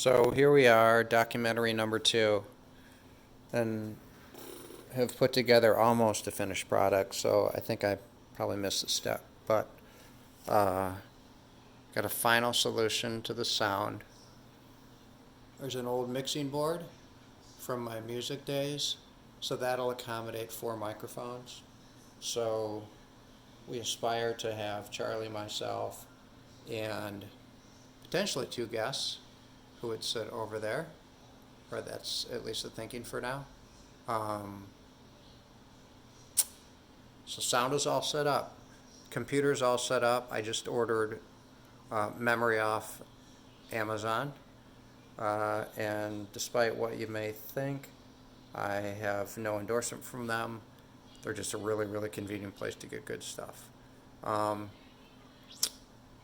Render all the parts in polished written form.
So here we are, documentary number 2, and have put together almost a finished product, so I think I probably missed a step, but uh, got a final solution to the sound. There's an old mixing board from my music days, so that'll accommodate 4 microphones. So we aspire to have Charlie, myself, and potentially 2 guests who would sit over there, or that's at least the thinking for now. Um, so sound is all set up. Computer's all set up. I just ordered memory off Amazon. And despite what you may think, I have no endorsement from them. They're just a really, really convenient place to get good stuff.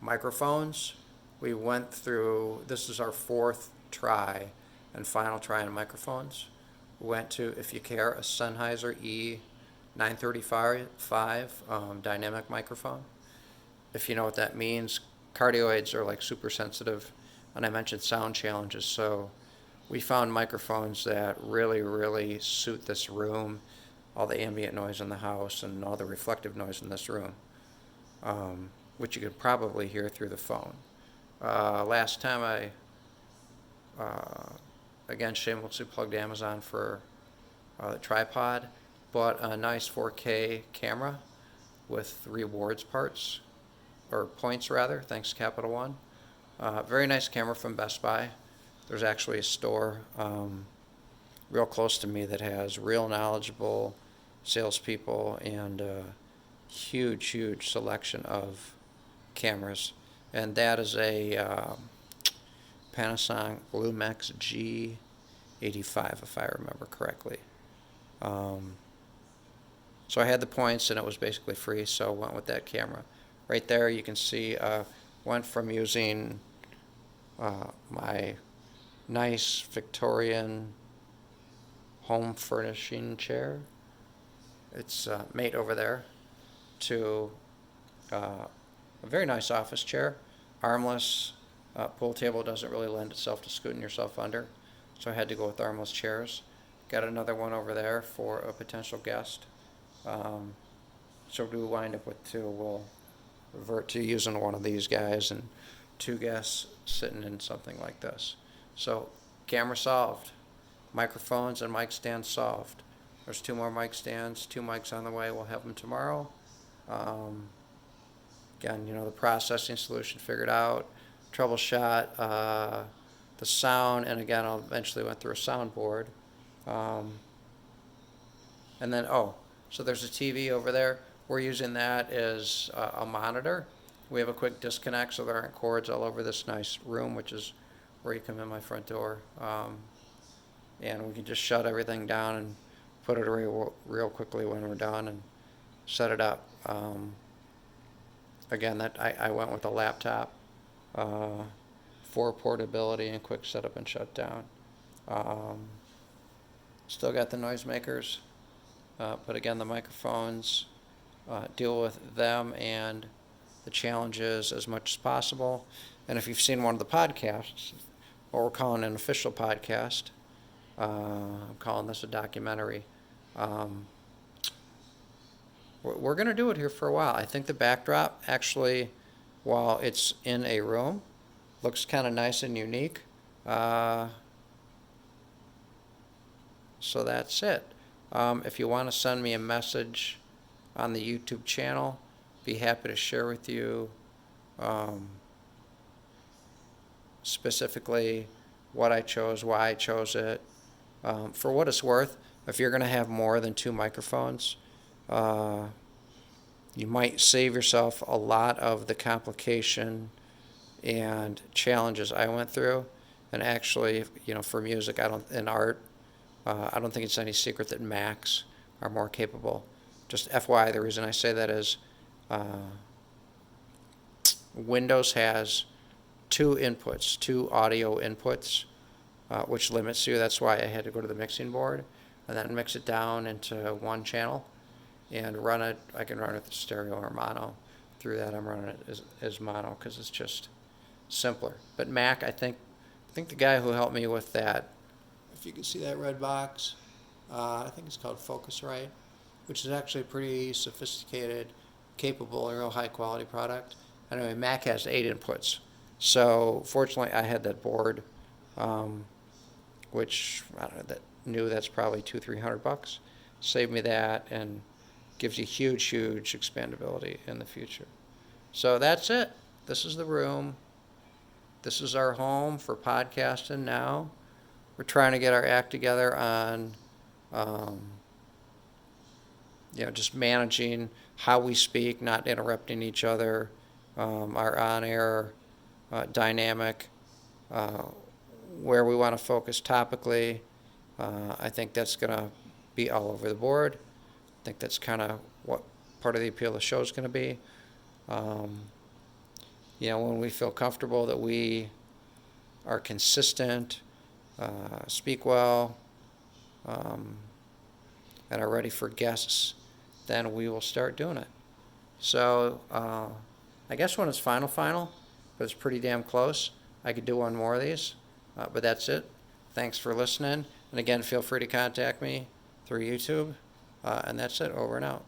Microphones, we went through, this is our 4th try and final try on microphones. We went to, if you care, a Sennheiser E935 dynamic microphone. If you know what that means, cardioids are like super sensitive, and I mentioned sound challenges, so we found microphones that really, really suit this room, all the ambient noise in the house and all the reflective noise in this room, which you could probably hear through the phone. Last time again, shamelessly plugged Amazon for the tripod, bought a nice 4K camera with rewards parts, or points rather, thanks Capital One. Very nice camera from Best Buy. There's actually a store real close to me that has real knowledgeable salespeople and a huge, huge selection of cameras. And that is a Panasonic Lumix G85, if I remember correctly. So I had the points, and it was basically free, so went with that camera. Right there, you can see, went from using my nice Victorian home furnishing chair, it's mate over there, to a very nice office chair, armless. Pool table doesn't really lend itself to scooting yourself under, so I had to go with armless chairs. Got another one over there for a potential guest. So do we wind up with 2? We'll revert to using one of these guys and 2 guests sitting in something like this. So camera solved, microphones and mic stands solved. There's 2 more mic stands, 2 mics on the way. We'll have them tomorrow. Again, the processing solution figured out, troubleshot the sound, and again, I'll eventually went through a soundboard. And then, so there's a TV over there. We're using that as a monitor. We have a quick disconnect, so there aren't cords all over this nice room, which is where you come in my front door. And we can just shut everything down and put it away real quickly when we're done and set it up. Again, that I went with a laptop for portability and quick setup and shutdown. Still got the noisemakers, but again, the microphones, deal with them and the challenges as much as possible. And if you've seen one of the podcasts, what we're calling an official podcast, I'm calling this a documentary. We're going to do it here for a while. I think the backdrop, actually, while it's in a room, looks kind of nice and unique. So that's it. If you want to send me a message on the YouTube channel, be happy to share with you specifically what I chose, why I chose it. For what it's worth, if you're going to have more than 2 microphones, you might save yourself a lot of the complication and challenges I went through. And actually, for music, in art, I don't think it's any secret that Macs are more capable. Just FYI, the reason I say that is Windows has 2 inputs, 2 audio inputs, which limits you. That's why I had to go to the mixing board and then mix it down into 1 channel and run it. I can run it with stereo or mono. Through that, I'm running it as mono because it's just simpler. But Mac, I think I think the guy who helped me with that, if you can see that red box, I think it's called Focusrite, which is actually a pretty sophisticated, capable, and real high quality product. Anyway, Mac has 8 inputs. So fortunately, I had that board, which I don't know, that's probably $200-300. Saved me that and gives you huge expandability in the future. So that's it. This is the room. This is our home for podcasting now. We're trying to get our act together on, just managing how we speak, not interrupting each other, our on-air dynamic, where we want to focus topically. I think that's going to be all over the board. I think that's kind of what part of the appeal of the show is going to be. When we feel comfortable that we are consistent, speak well, and are ready for guests, then we will start doing it. So I guess when it's final, but it's pretty damn close, I could do one more of these. But that's it. Thanks for listening. And again, feel free to contact me through YouTube. And that's it. Over and out.